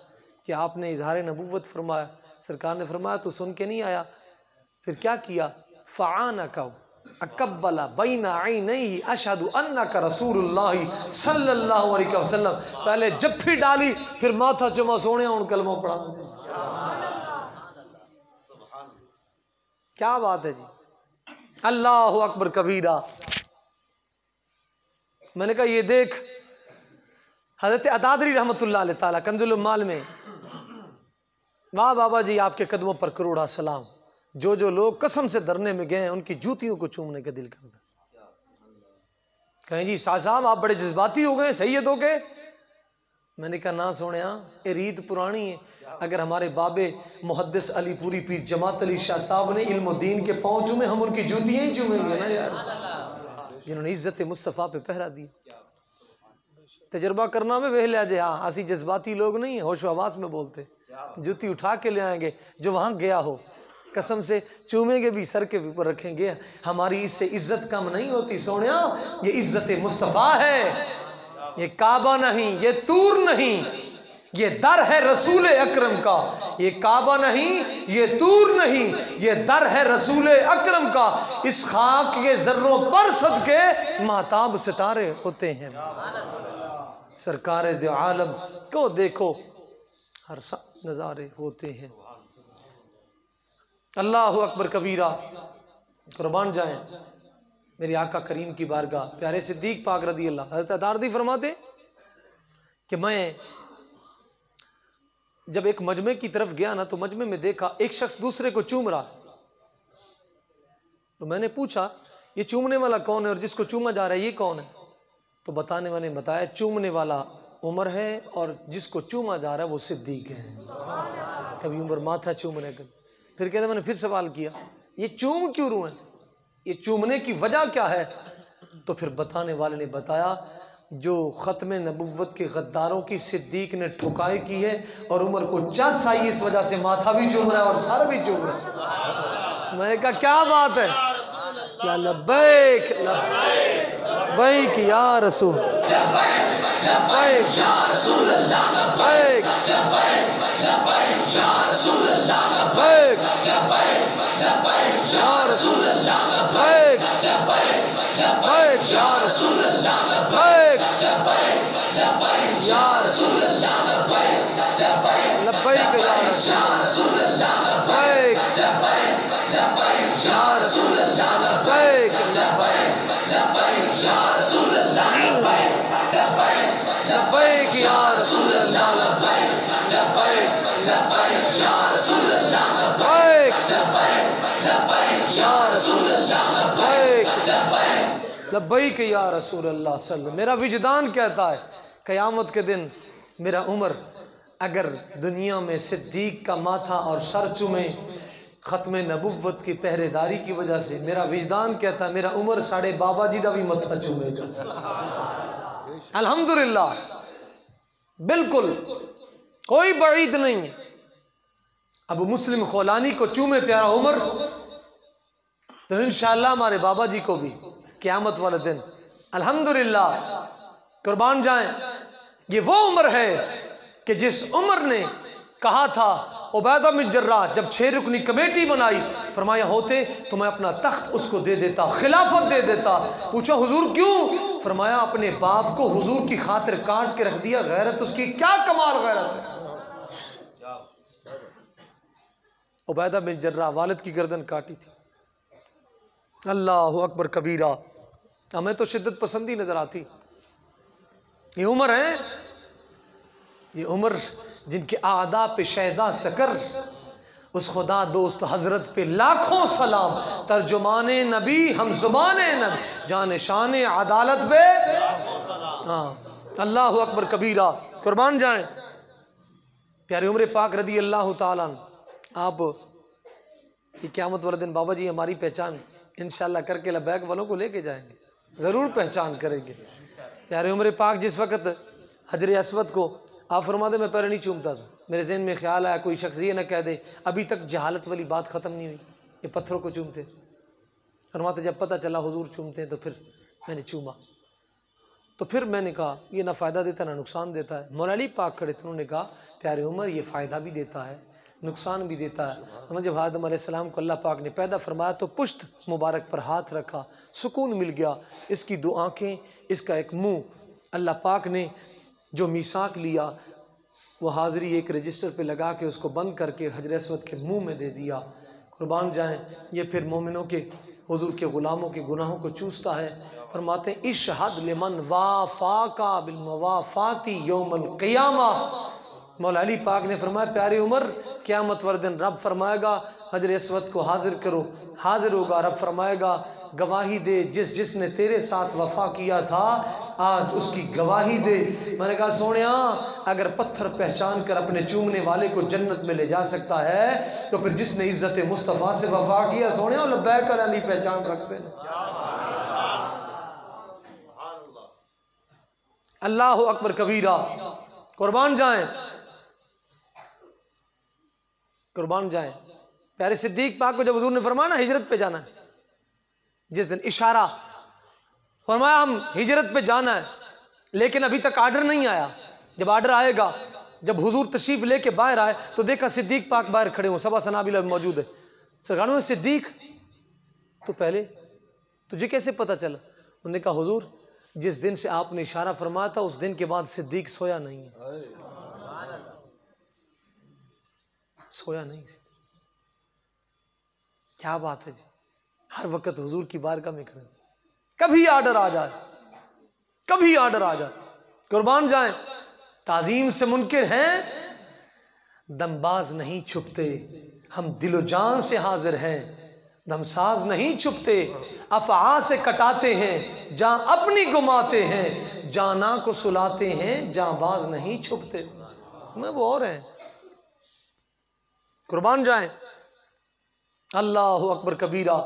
कि आपने इजहार नबुव्वत फरमाया, सरकार ने फरमाया तू सुन के नहीं आया, फिर क्या किया? फ़आनका अकब्बला बैना ऐनैहि अशहदु अन्नका रसूलुल्लाह सल्लल्लाहु अलैहि वसल्लम। पहले जफ्फी डाली, फिर माथा चुमा, सोने उन कलमा पढ़ा। क्या बात है जी, अल्लाहु अकबर कबीरा। मैंने कहा ये देख, हजरत अदादरी रहमतुल्लाह अलैह ताला कंजुल उम्माल में, वाह बाबा जी आपके कदमों पर करोड़ा सलाम। जो जो लोग कसम से धरने में गए हैं उनकी जूतियों को चूमने का दिल करता। कहें जी शाह साहब आप बड़े जज्बाती हो गए, सैयद हो गए। मैंने कहा ना सोने, ये रीत पुरानी है। अगर हमारे बाबे मुहद्दिस अली पूरी पीर जमात अली शाह साहब ने इल्म दीन के पाँव चूमे, हम उनकी जूतियां ही चूमेंगे ना यार, जिन्होंने इज्जत मुस्तफ़ा पे पहरा दिया। तजर्बा करना में वेह लिया जे, हाँ असी जज्बाती लोग नहीं है, होशो हवास में बोलते, जूती उठा के ले आएंगे, जो वहाँ गया हो कसम से चूमेंगे भी, सर के ऊपर रखेंगे। हमारी इससे इज्जत कम नहीं होती सोनिया, ये इज्जत मुस्तफ़ा है, ये काबा नहीं, ये तूर नहीं, ये दर है रसूल अकरम का। ये काबा नहीं, ये तूर नहीं, ये दर है रसूल अकरम का। इस खाक के जर्रों पर सदके माताब सितारे होते हैं। सरकार दो आलम को देखो, हर नज़ारे होते हैं। अल्लाहु अकबर कबीरा। कुर्बान जाएं मेरे आका करीम की बारगाह। प्यारे सिद्दीक पाक रदी अल्लाह। हज़रत अदारदी फरमाते कि मैं जब एक मजमे की तरफ गया ना, तो मजमे में देखा एक शख्स दूसरे को चूम रहा। तो मैंने पूछा ये चूमने वाला कौन है और जिसको चूमा जा रहा है ये कौन है? तो बताने वाले ने बताया चूमने वाला उमर है और जिसको चूमा जा रहा है वो सिद्दीक है। कभी उमर माथा चूमने का, फिर कहते मैंने फिर सवाल किया ये चूम क्यों रूं है, ये चूमने की वजह क्या है? तो फिर बताने वाले ने बताया जो ख़त्म नबुव्वत के गद्दारों की सिद्दीक ने ठुकाई की है और उमर को चस आई, इस वजह से माथा भी चूम रहा है और सर भी चूम रहा है। मैंने कहा क्या बात है? या लब्बैक लब्बैक या रसूल, लब्बैक या रसूल अल्लाह, लब्बैक या रसूल अल्लाह, लब्बैक या रसूल अल्लाह, लब्बैक लब्बैक या रसूल अल्लाह लब्बैक या रसूल अल्लाह लब्बैक या रसूल अल्लाह लब्बैक या रसूल अल्लाह लब्बैक या रसूल अल्लाह लब्बैक या रसूल अल्लाह लब्बैक या रसूल अल्लाह लब्बैक या रसूल अल्लाह लब्बैक या रसूल अल्लाह सल्लल्लाहु। मेरा विजदान कहता है क़यामत के दिन मेरा उमर अगर दुनिया में सिद्दीक का माथा और सर चूमे ख़त्म नबुव्वत की पहरेदारी की वजह से, मेरा विजदान कहता है मेरा उमर साढ़े बाबा जी का भी मत्था चूमेगा। अल्हम्दुलिल्लाह, बिल्कुल कोई बईद नहीं है। अबू मुस्लिम खौलानी को चूमे प्यारा उमर तो इंशाअल्लाह हमारे बाबा जी को भी क़यामत वाले दिन अल्हम्दुलिल्लाह कुर्बान जाएं। ये वो उम्र है कि जिस उमर ने कहा था उबैदा बिन जर्राह जब 6 रुकनी कमेटी बनाई, फरमाया होते तो मैं अपना तख्त उसको दे देता, खिलाफत दे देता। पूछा हुजूर क्यों? फरमाया अपने बाप को हुजूर की खातिर काट के रख दिया। गैरत उसकी क्या कमाल गैरत है। उबैदा बिन जर्राह वालिद की गर्दन काटी थी। अल्लाह अकबर कबीरा। हमें तो शिद्दत पसंदी नजर आती। ये उम्र है, ये उम्र जिनके आदा पे शहदा सकर, उस खुदा दोस्त हजरत पे लाखों सलाम, तर्जुमाने नबी हम जुबाने नबी, जाने शान अदालत पे हाँ। अल्लाह अकबर कबीरा। कुर्बान जाएं प्यारे उम्र पाक रदी अल्लाह ताला। आप ये क़यामत वाले दिन बाबा जी हमारी पहचान इंशाअल्लाह करके लब्बैक वालों को लेके जाएंगे, ज़रूर पहचान करेंगे। प्यारे उम्र पाक जिस वक़्त हजर अस्वद को आप फरमाते मैं पहले नहीं चूमता था, मेरे जहन में ख्याल आया कोई शख्स ये न कह दे अभी तक जहालत वाली बात ख़त्म नहीं हुई, ये पत्थरों को चूमते। फरमाते जब पता चला हुजूर चूमते हैं तो फिर मैंने चूमा। तो फिर मैंने कहा ये ना फ़ायदा देता ना नुकसान देता है। मौला अली पाक खड़े थे, उन्होंने कहा प्यारे उमर ये फ़ायदा भी देता है नुकसान भी देता है। हमें जब आदम अलैहिस्सलाम को अल्लाह पाक ने पैदा फरमाया तो पुश्त मुबारक पर हाथ रखा, सुकून मिल गया। इसकी 2 आँखें, इसका एक मुँह, अल्लाह पाक ने जो मीसाक लिया वो हाज़री एक रजिस्टर पे लगा के उसको बंद करके हजर अस्वद के मुंह में दे दिया। कुर्बान जाएं ये फिर मोमिनों के हुजूर के ग़ुलामों के गुनाहों को चूसता है। फरमाते हैं इशहद लिमन वाफाका बिल मवाफाती यौमल क़ियामा। मौला अली पाक ने फरमाया प्यारी उमर क़यामत वाले दिन रब फरमाएगा हजर अस्वद को हाजिर करो, हाजिर होगा। रब फरमाएगा गवाही दे जिसने तेरे साथ वफा किया था आज उसकी गवाही दे। मैंने कहा सोनिया अगर पत्थर पहचान कर अपने चूमने वाले को जन्नत में ले जा सकता है तो फिर जिसने इज्जत मुस्तफ़ा से वफा किया सोनिया लब्बैक अली पहचान रखते हैं। अल्लाह अकबर कबीरा। कुर्बान जाएं, कुर्बान जाएं। प्यारे सिद्दीक पाक को जब हुजूर ने फरमाया ना हिजरत पे जाना है, जिस दिन इशारा फरमाया हम हिजरत पे जाना है लेकिन अभी तक आर्डर नहीं आया। जब आर्डर आएगा, जब हुजूर तशरीफ लेके बाहर आए तो देखा सिद्दीक पाक बाहर खड़े हो, सबा सनाबिला मौजूद है। सरकार में सिद्दीक तो पहले तुझे कैसे पता चला? उन्होंने कहा हुजूर जिस दिन से आपने इशारा फरमाया था उस दिन के बाद सिद्दीक सोया नहीं है, सोया नहीं। क्या बात है जी, हर वक्त हुजूर की बारगाह में खड़े, कभी आर्डर आ जाए, कभी आर्डर आ जाए। कुर्बान जाएं, ताजीम से मुनकिर हैं, दमबाज नहीं छुपते, हम दिलो जान से हाजिर हैं, दमसाज नहीं छुपते, अफ़आ से कटाते हैं जहां अपनी गुमाते हैं, जाना को सुलाते हैं जहां बाज नहीं छुपते। मैं वो और हैं। कुर्बान जाएं। अल्लाह अकबर कबीरा।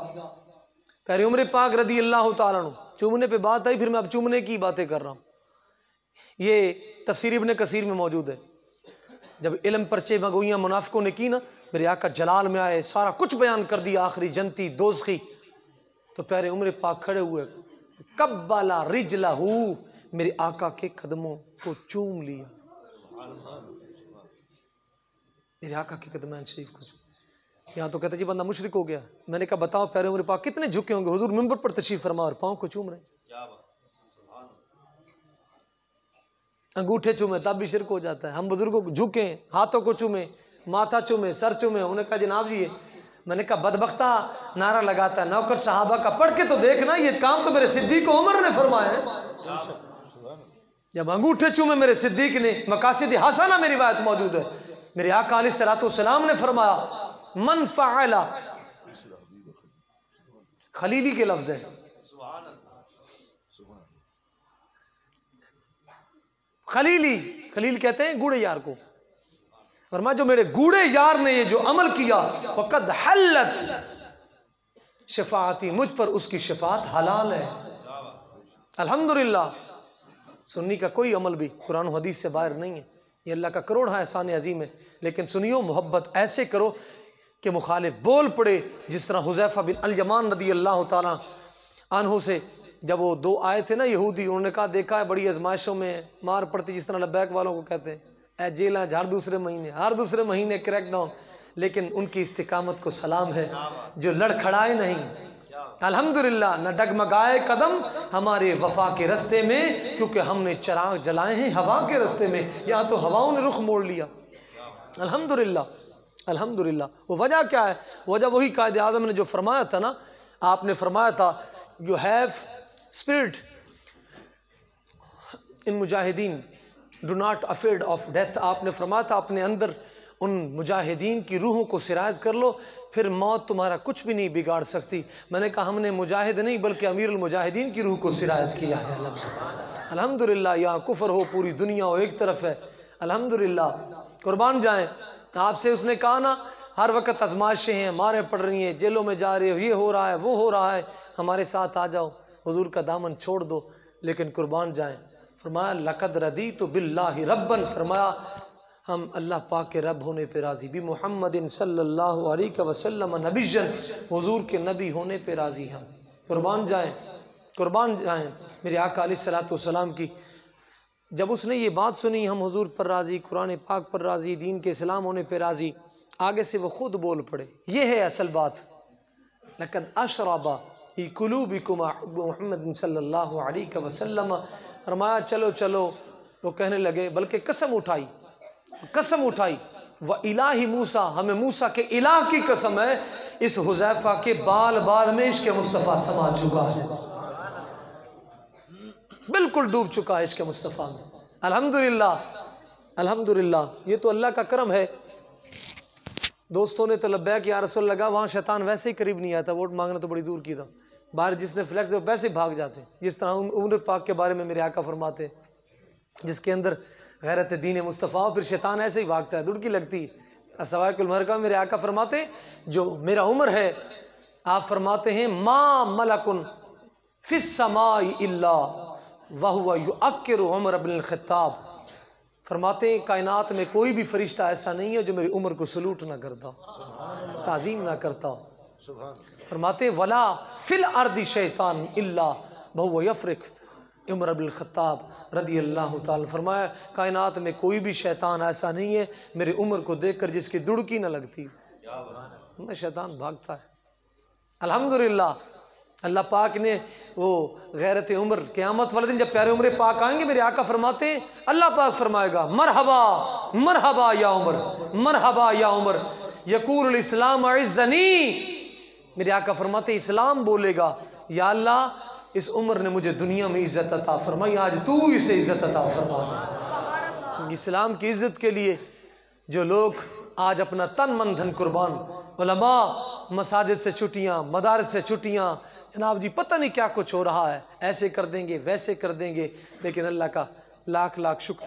प्यारी उम्र पाक रदी अल्लाह ताला अन्हु। चूमने पे बात आई, फिर मैं अब चूमने की बातें कर रहा हूँ। ये तफसीर इब्न कसीर में मौजूद है। जब इल्म परचे मगोइयाँ मुनाफिकों ने की ना, मेरे आका जलाल में आए, सारा कुछ बयान कर दिया, आखिरी जनती दोज़खी, तो प्यारे उम्र पाक खड़े हुए, कब्बला रिजलहू, मेरे आका के कदमों को चूम लिया, मेरे आका के कदमैन शरीफ को। यहाँ तो कहते जी बंदा मुशरिक हो गया। मैंने कहा बताओ प्यारे उम्र पाक कितने झुके होंगे, हुजूर मिंबर पर तशरीफ फरमा और पाँव को चूम रहे, अंगूठे चूमे तब भी शिरक हो जाता है। हम बुजुर्गों को झुके, हाथों को चूमे, माथा चूमे, सर चूमे। उन्होंने कहा जनाब जी, मैंने कहा बदबख्ता नारा लगाता है नौकर साहबा का, पढ़ के तो देखना, ये काम तो मेरे सिद्दीक उमर ने फरमाया है। जब अंगूठे चूमे मेरे सिद्दीक ने, मकासिद हसना मेरी रिवायत मौजूद है, मेरे आका अलैहिस्सलाम ने फरमाया मन फ़अला, खलीली के लफ्ज है, खलीली, खलील कहते हैं गूढ़े यार को। फरमाया जो मेरे गूढ़े यार ने ये जो अमल किया, वक़द हल्लत शफाअती, मुझ पर उसकी शफाअत हलाल है। अल्हम्दुलिल्लाह, सुन्नी का कोई अमल भी कुरान और हदीस से बाहर नहीं है, ये अल्लाह का करोड़ एहसान अजीम है। लेकिन सुनियो, मोहब्बत ऐसे करो कि मुखालिफ बोल पड़े। जिस तरह हुज़ैफा बिन अल यमान रदी अल्लाह ताला अन्हु से जब वो दो आए थे ना यहूदी, उन्होंने कहा देखा है बड़ी आजमाइशों में मार पड़ती, जिस तरह लब्बैक वालों को कहते हैं ए जेल है हर दूसरे महीने क्रैकडाउन। लेकिन उनकी इस्तिकामत को सलाम है जो लड़खड़ाए नहीं, अल्हम्दुलिल्लाह, न डगमगाए कदम हमारे वफा के रास्ते में, क्योंकि हमने चिराग जलाए हैं हवा के रास्ते में। यहाँ तो हवाओं ने रुख मोड़ लिया। अल्हम्दुलिल्लाह, अल्हम्दुलिल्लाह। वो वजह क्या है? वजह वही कायदे आज़म ने जो फरमाया था ना, आपने फरमाया था you have spirit in Mujahideen do not afraid of death. आपने फरमाया था अपने अंदर उन मुजाहिदीन की रूहों को सिरायत कर लो, फिर मौत तुम्हारा कुछ भी नहीं बिगाड़ सकती। मैंने कहा हमने मुजाहिद नहीं बल्कि अमीरुल मुजाहिदीन की रूह को सिरायत किया है। अल्हम्दुलिल्लाह, यहाँ कुफर हो पूरी दुनिया हो एक तरफ है, अल्हम्दुलिल्लाह, कुर्बान जाएं। आपसे उसने कहा ना हर वक्त आजमाइशें हैं, मारें पड़ रही हैं, जेलों में जा रहे हो, ये हो रहा है वो हो रहा है, हमारे साथ आ जाओ, हुजूर का दामन छोड़ दो। लेकिन कुर्बान जाएं। फरमाया लक़द रदीतु बिल्लाहि रब्बन, फरमाया हम अल्लाह पाक के रब होने पे राज़ी, भी मुहम्मदिन सल्लल्लाहु अलैहि वसल्लम नबिय्यन, हुजूर के नबी होने पे राज़ी हम। कुर्बान जाएं, कुर्बान जाएं। मेरे आका अलैहिस्सलातु वस्सलाम की जब उसने ये बात सुनी हम हुजूर पर राज़ी, कुरान पाक पर राज़ी, दीन के इस्लाम होने पे राज़ी, आगे से वो खुद बोल पड़े। ये है असल बात। लक़द अशरबा ई कुलूबिकुम मुहम्मद सल्लल्लाहु अलैहि वसल्लम, फरमाया चलो चलो। वो कहने लगे, बल्कि कसम उठाई, कसम उठाई, व इलाही मूसा, हमें मूसा के इलाह की कसम है, इस हुज़ैफा के बाल बाल में इश्क़ मुस्तफ़ा समा चुका है, बिल्कुल डूब चुका है इश्क़ मुस्तफ़ा में। अल्हम्दुलिल्लाह, अल्हम्दुलिल्लाह, ये तो अल्लाह का करम है। दोस्तों ने तो लब्बैक या रसूल लगा, वहाँ शैतान वैसे ही करीब नहीं आता, वोट मांगना तो बड़ी दूर की था। बाहर जिसने फ्लैक्स वो वैसे भाग जाते। जिस तरह उम्र पाक के बारे में मेरे आका फरमाते, जिसके अंदर गैरत दीन मुस्तफ़ा, फिर शैतान ऐसे ही भागता है, दुड़की लगती। सवाइकुल मरका मेरे आका फरमाते जो मेरा उम्र है, आप फरमाते हैं मा मलकुन फिस समाई इल्ला वहुवा युअक्किरु उमर इब्न ख़त्ताब, फरमाते हैं कायनात में कोई भी फरिश्ता ऐसा नहीं है जो मेरी उम्र को सलूट ना करता, ताज़ीम ना करता। फरमाते वला फिल अर्दी शैतान इल्ला वहुवा यफ़रिक उमर इब्न ख़त्ताब रदी अल्लाह ताला, फरमाया कायनात में कोई भी शैतान ऐसा नहीं है मेरी उम्र को देखकर जिसकी दुड़की न लगती, मैं शैतान भागता है। अल्हम्दुलिल्लाह, अल्लाह पाक ने वो गैरत उम्र, क़यामत वाले दिन जब प्यारे उम्र पाक आएंगे, मेरे आका फरमाते हैं अल्लाह पाक फरमाएगा मरहबा मरहबा या उमर, मरहबा या उमर, यकूल इस्लाम इज़्ज़नी, मेरे आका फरमाते इस्लाम बोलेगा या अल्लाह इस उम्र ने मुझे दुनिया में इज़्ज़त अता फरमाई, आज तू इसे इज़्ज़त अता फरमा। इस्लाम की इज़्ज़त के लिए जो लोग आज अपना तन मन धन कुर्बान, उलमा मसाजिद से छुट्टियाँ, मदारस से छुट्टियाँ, जनाब जी पता नहीं क्या कुछ हो रहा है, ऐसे कर देंगे वैसे कर देंगे। लेकिन अल्लाह का लाख लाख शुक्र,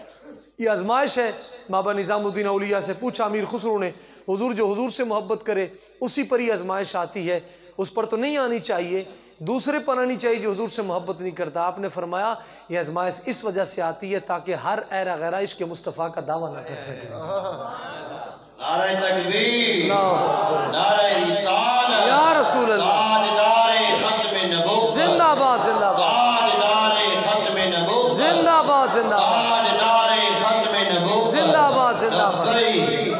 ये आजमाइश है। बाबा निज़ामुद्दीन औलिया से पूछा अमीर खुसरो ने, हुजूर जो हुजूर से मोहब्बत करे उसी पर ही आजमाइश आती है, उस पर तो नहीं आनी चाहिए, दूसरे पर आनी चाहिए जो हुजूर से मोहब्बत नहीं करता। आपने फरमाया यह आजमाइश इस वजह से आती है ताकि हर ऐरा गैरा इश्क़ मुस्तफ़ा का दावा न कर सके। नारे तकबीर, नारे रिसालत, या रसूल अल्लाह, ताजदारे खत्म नबूवत, जिंदाबाद जिंदाबाद, ताजदारे खत्म नबूवत, जिंदाबाद जिंदाबाद, ताजदारे खत्म नबूवत, जिंदाबाद जिंदाबाद,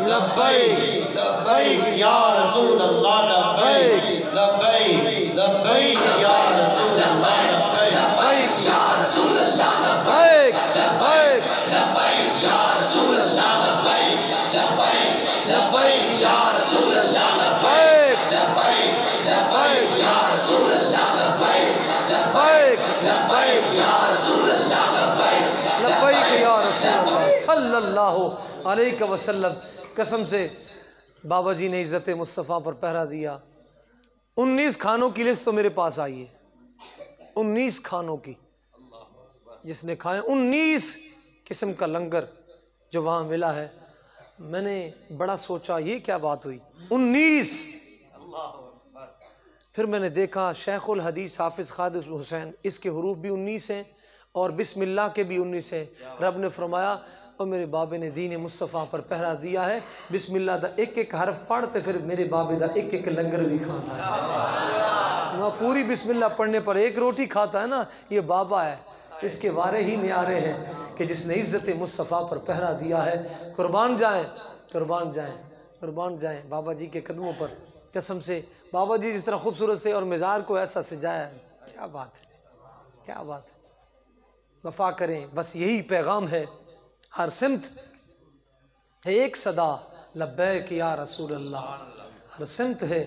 लब्बैक लब्बैक लब्बैक या रसूल अल्लाह लब्बैक लब्बैक लब्बैक या रसूल अल्लाह लब्बैक या रसूल अल्लाह लब्बैक लब्बैक लब्बैक या रसूल अल्लाह लब्बैक लब्बैक लब्बैक या रसूल अल्लाह लब्बैक लब्बैक लब्बैक या रसूल अल्लाह लब्बैक लब्बैक लब्बैक या रसूल अल्लाह लब्बैक लब्बैक या रसूल अल्लाह सल्लल्लाहु अलैहि वसल्लम। कसम से बाबा जी ने इज़्ज़त मुस्तफ़ा पर पहरा दिया। 19 खानों की लिस्ट तो मेरे पास आई है, 19 खानों की, जिसने खाए 19 किस्म का लंगर जो वहाँ मिला है। मैंने बड़ा सोचा ये क्या बात हुई, 19। फिर मैंने देखा शेखुल हदीस हाफिज़ ख़ादिर हुसैन, इसके हरूफ भी 19 हैं और बिस्मिल्लाह के भी 19 हैं। रब ने फरमाया और मेरे बाबे ने दीन मुस्तफ़ा पर पहरा दिया है, बिस्मिल्लाह दा एक एक हरफ पढ़ते फिर मेरे बाबे दा एक एक लंगर भी खाना है। वहाँ पूरी बिस्मिल्लाह पढ़ने पर एक रोटी खाता है ना, ये बाबा है। इसके वारे ही न्यारे हैं कि जिसने इज़्ज़त मुस्तफ़ा पर पहरा दिया है। कुर्बान जाएं, कुर्बान जाएं, कुर्बान जाएं बाबा जी के कदमों पर। कसम से बाबा जी जिस तरह खूबसूरत से और मिज़ार को ऐसा सजाया, क्या बात है, क्या बात है। वफा करें, बस यही पैगाम है। हर सिमत है एक सदा लब्बैक या रसूल अल्लाह, हर सिमत है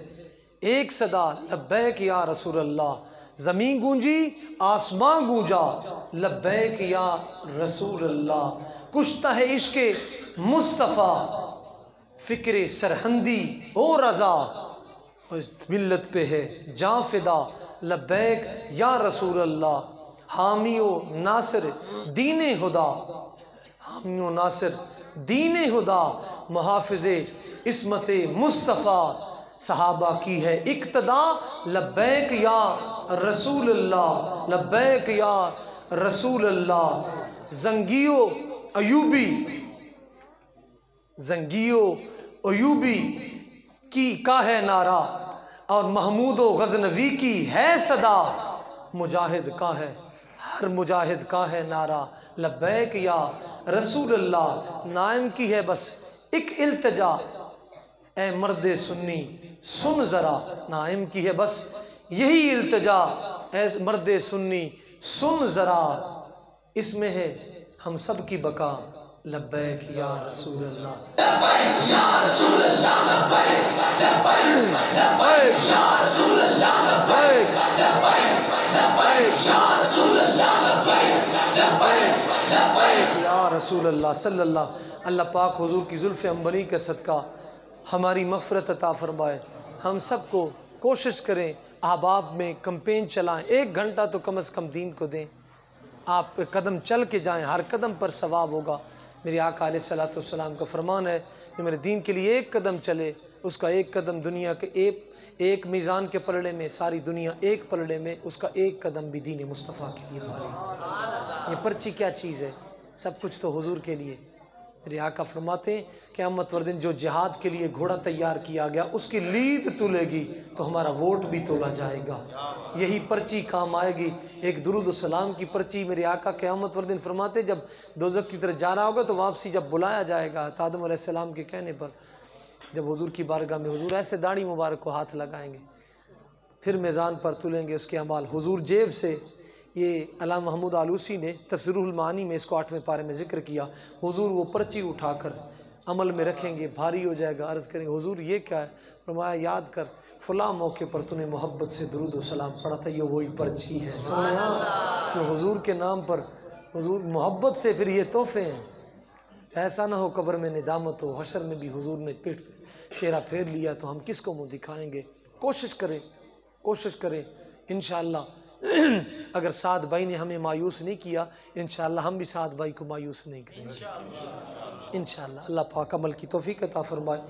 एक सदा लब्बैक या रसूल अल्लाह। ज़मीन गूंजी आसमां गूंजा लब्बैक या रसूल अल्लाह। कुश्ता है इश्क़े मुस्तफ़ा फ़िक्रे सरहंदी ओ रज़ा, मिल्लत पे है जाँ फ़िदा लब्बैक या रसूल अल्लाह। हामियो नासिर दीने हुदा, हामियो नासिर दीने हुदा, मुहाफ़िज़े इस्मते मुस्तफ़ा, सहाबा की है इक्तदा लब्बैक या रसूल अल्लाह, लब्बैक या रसूल अल्लाह। जंगियो अयूबी, जंगियो अयूबी की का है नारा और महमूदो गज़नवी की है सदा, मुजाहिद का है हर मुजाहिद का है नारा लब्बैक या रसूल अल्लाह। नाइम की है बस एक इल्तिजा ए मर्दे सुन्नी सुन ज़रा, नाइम की है बस यही इल्तिजा ए मर्दे सुन्नी सुन ज़रा। इसमें है हम सब की बका लब्बैक या रसूल अल्लाह, लब्बैक या रसूल अल्लाह लब्बैक लब्बैक या रसूल अल्लाह लब्बैक लब्बैक लब्बैक या रसूल अल्लाह लब्बैक लब्बैक लब्बैक या रसूल अल्लाह सल्लल्लाहु। अल्लाह पाक हुजूर की जुल्फ़े अंबरी का सदका हमारी मग़फ़िरत अता फ़रमाए। हम सब को कोशिश करें अहबाब में कैंपेन चलाएं, 1 घंटा तो कम से कम दीन को दें। आप कदम चल के जाएं, हर कदम पर सवाब होगा। मेरे आका अलैहिस्सलातु वस्सलाम का फरमान है कि मेरे दीन के लिए 1 कदम चले, उसका 1 कदम दुनिया के एक मीज़ान के पलड़े में, सारी दुनिया एक पलड़े में, उसका 1 कदम भी दीन मुस्तफ़ा के लिए भारी। ये पर्ची क्या चीज़ है, सब कुछ तो हुजूर के लिए। मेरे आका फरमाते हैं क़यामत वाले दिन जो जिहाद के लिए घोड़ा तैयार किया गया उसकी लीद तुलेगी तो हमारा वोट भी तोला जाएगा। यही पर्ची काम आएगी, एक दुरूद सलाम की पर्ची। मेरे आका क़यामत वाले दिन फरमाते जब दोज़ख की तरफ जा रहा होगा तो वापसी जब बुलाया जाएगा आदम अलैहिस्सलाम के कहने पर, जब हुजूर की बारगाह में हुजूर ऐसे दाढ़ी मुबारक को हाथ लगाएंगे, फिर मीज़ान पर तुलेंगे उसके अमाल। हुजूर जेब से, ये अल्लामा महमूद आलूसी ने तफ़सीरुल मानी में इसको 8वें पारे में ज़िक्र किया, हुजूर वो पर्ची उठाकर अमल में रखेंगे, भारी हो जाएगा। अर्ज़ करेंगे हुजूर ये क्या है? फरमाया याद कर फ़लाँ मौके पर तूने मोहब्बत से दुरूद व सलाम पढ़ा था, ये वही पर्ची है। समझा तो हुजूर के नाम पर, हुजूर मोहब्बत से फिर ये तोहफ़े हैं। ऐसा ना हो कब्र में निदामत हो, हशर में भी हुजूर ने पीठ पे चेहरा फेर लिया तो हम किसको मुँह दिखाएंगे। कोशिश करें, कोशिश करें इंशाअल्लाह। अगर साद भाई ने हमें मायूस नहीं किया, इंशाअल्लाह हम भी साद भाई को मायूस नहीं करेंगे इंशाअल्लाह। अल्लाह पाक अमल की तौफीक अता फरमाए।